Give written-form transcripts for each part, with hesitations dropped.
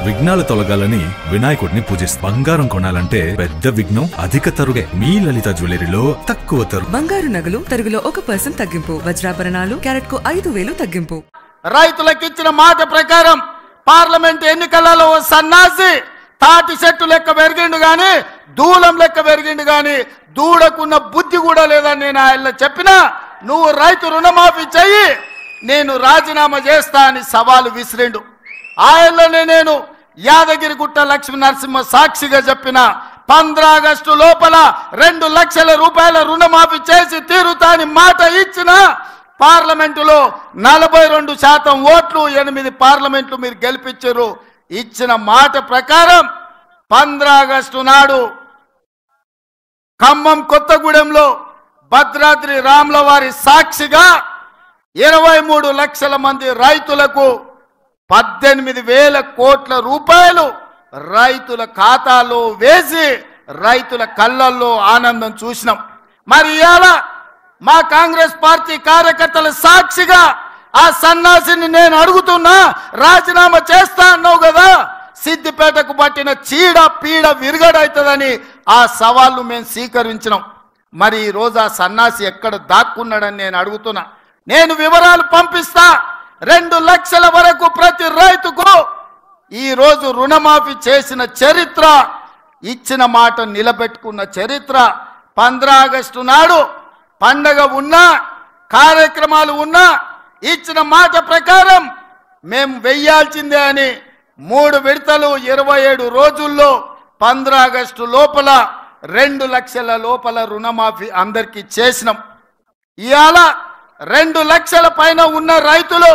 విఘ్నాలు తొలగాలని వినాయకుడిని పూజిస్తాం. బంగారం కొనాలంటే పెద్ద విఘ్నం అధిక తరుగే. మీ లలిత జ్యువెలరీలో తక్కువ తరుగు. బంగారు నగలు తరుగులో 1% తగ్గింపు. వజ్రాభరణాలు క్యారెట్ కు 5,000 తగ్గింపు. రైతులకిచ్చిన మాట ప్రకారం పార్లమెంట్ ఎన్నికలలో సన్నాసి తాటి చెట్టు లెక్క పెరిగిండు గాని దూలం లెక్క పెరిగిండు గాని దూడకున్న బుద్ధి కూడా లేదని నేను ఆయన చెప్పినా నువ్వు రైతు రుణమాఫీ చెయ్యి, నేను రాజీనామా చేస్తా అని సవాలు విసిరిండు. ఆయనలోనే నేను యాదగిరిగుట్ట లక్ష్మీ నరసింహ సాక్షిగా చెప్పిన 15 ఆగస్టు లోపల 2 లక్షల రూపాయల రుణమాఫీ చేసి తీరుతా అని మాట ఇచ్చిన పార్లమెంటులో 42% ఓట్లు 8 పార్లమెంట్లు మీరు గెలిపించారు. ఇచ్చిన మాట ప్రకారం 15 ఆగస్టు నాడు ఖమ్మం కొత్తగూడెంలో భద్రాద్రి రాముల వారి సాక్షిగా 23 లక్షల మంది రైతులకు 18,000 కోట్ల రూపాయలు రైతుల ఖాతాలో వేసి రైతుల కళ్ళల్లో ఆనందం చూసినాం. మరి ఇవాళ మా కాంగ్రెస్ పార్టీ కార్యకర్తల సాక్షిగా ఆ సన్నాసిని నేను అడుగుతున్నా, రాజీనామా చేస్తా అన్నావు కదా, సిద్దిపేటకు పట్టిన చీడ పీడ విరుగడవుతుందని ఆ సవాళ్ళు మేము స్వీకరించినాం. మరి ఈ రోజు ఆ సన్నాసి ఎక్కడ దాక్కున్నాడని నేను అడుగుతున్నా. నేను వివరాలు పంపిస్తా. 2 లక్షల వరకు ప్రతి రైతుకు ఈ రోజు రుణమాఫీ చేసిన చరిత్ర, ఇచ్చిన మాట నిలబెట్టుకున్న చరిత్ర. 15 ఆగస్టు నాడు పండగ ఉన్నా కార్యక్రమాలు ఉన్నా ఇచ్చిన మాట ప్రకారం మేము వెయ్యాల్సిందే అని 3 విడతలు 27 రోజుల్లో 15 ఆగస్టు లోపల 2 లక్షల లోపల రుణమాఫీ అందరికీ చేసినాం. ఇవాళ 2 లక్షల పైన ఉన్న రైతులు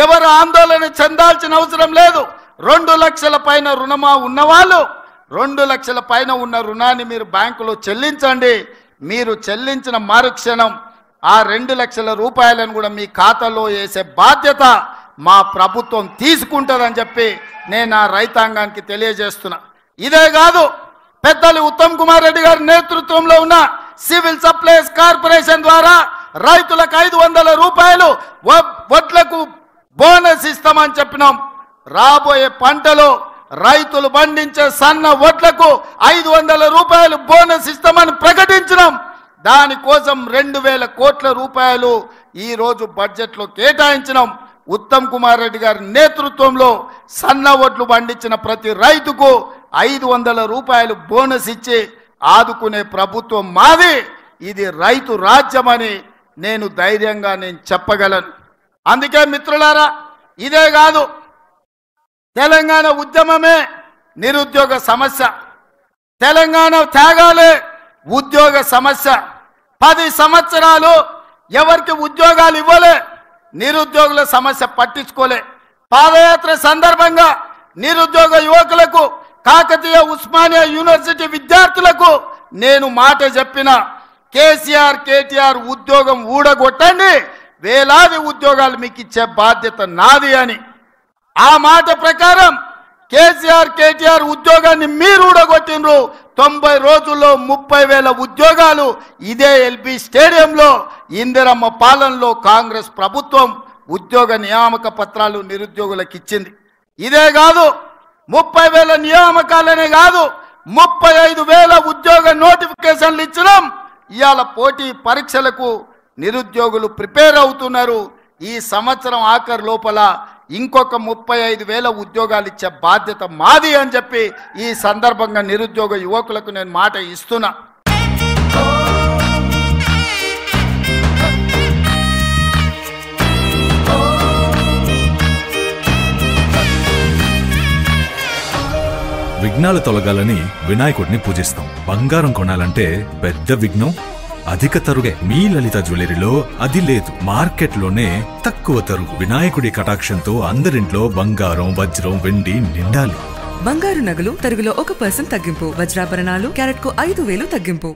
ఎవరు ఆందోళన చెందాల్సిన అవసరం లేదు. 2 లక్షల పైన రుణమా ఉన్నవాళ్ళు 2 లక్షల పైన ఉన్న రుణాన్ని మీరు బ్యాంకులో చెల్లించండి. మీరు చెల్లించిన మరుక్షణం ఆ 2 లక్షల రూపాయలను కూడా మీ ఖాతాలో వేసే బాధ్యత మా ప్రభుత్వం తీసుకుంటుందని చెప్పి నేను ఆ రైతాంగానికి తెలియజేస్తున్నా. ఇదే కాదు, పెద్దలు ఉత్తమ్ కుమార్ రెడ్డి గారి నేతృత్వంలో ఉన్న సివిల్ సప్లైస్ కార్పొరేషన్ ద్వారా రైతులకు 500 రూపాయలు వడ్లకు బోనస్ ఇస్తామని చెప్పినాం. రాబోయే పంటలో రైతులు పండించే సన్న వడ్లకు 500 రూపాయలు బోనస్ ఇస్తామని ప్రకటించినాం. దానికోసం 2,000 కోట్ల రూపాయలు ఈ రోజు బడ్జెట్లో కేటాయించినాం. ఉత్తమ్ కుమార్ రెడ్డి గారి నేతృత్వంలో సన్న వడ్లు పండించిన ప్రతి రైతుకు 500 రూపాయలు బోనస్ ఇచ్చి ఆదుకునే ప్రభుత్వం మాది. ఇది రైతు రాజ్యమని నేను ధైర్యంగా చెప్పగలను. అందుకే మిత్రులారా, ఇదే కాదు, తెలంగాణ ఉద్యమమే నిరుద్యోగ సమస్య, తెలంగాణ త్యాగాలే ఉద్యోగ సమస్య. 10 సంవత్సరాలు ఎవరికి ఉద్యోగాలు ఇవ్వలే, నిరుద్యోగుల సమస్య పట్టించుకోలే. పాదయాత్ర సందర్భంగా నిరుద్యోగ యువకులకు, కాకతీయ ఉస్మానియా యూనివర్సిటీ విద్యార్థులకు నేను మాట చెప్పిన, కేసీఆర్ ఉద్యోగం ఊడగొట్టండి, వేలాది ఉద్యోగాలు మీకు ఇచ్చే బాధ్యత నాది అని. ఆ మాట ప్రకారం కేసీఆర్ ఉద్యోగాన్ని మీరు ఊడగొట్టినరు. 90 రోజుల్లో 30,000 ఉద్యోగాలు ఇదే ఎల్బీ స్టేడియంలో ఇందిరమ్మ పాలనలో కాంగ్రెస్ ప్రభుత్వం ఉద్యోగ నియామక పత్రాలు నిరుద్యోగులకు ఇచ్చింది. ఇదే కాదు, 30,000 నియామకాలనే కాదు, 35,000 ఉద్యోగ నోటిఫికేషన్లు ఇచ్చినాం. ఇవాళ పోటీ పరీక్షలకు నిరుద్యోగులు ప్రిపేర్ అవుతున్నారు. ఈ సంవత్సరం ఆఖరు లోపల ఇంకొక 35,000 ఉద్యోగాలు ఇచ్చే బాధ్యత మాది అని చెప్పి ఈ సందర్భంగా నిరుద్యోగ యువకులకు నేను మాట ఇస్తున్నా. విఘ్నాలు తొలగాలని వినాయకుడిని పూజిస్తాం. బంగారం కొనాలంటే పెద్ద విఘ్నం అధిక తరుగే. మీ లలిత జ్యువెలరీలో అది లేదు, మార్కెట్లోనే తక్కువ తరుగు. వినాయకుడి కటాక్షంతో అందరింట్లో బంగారం, వజ్రం, వెండి నిండాలి. బంగారు నగలు తరుగులో 1% తగ్గింపు. వజ్రాభరణాలు క్యారెట్ కు 5,000 తగ్గింపు.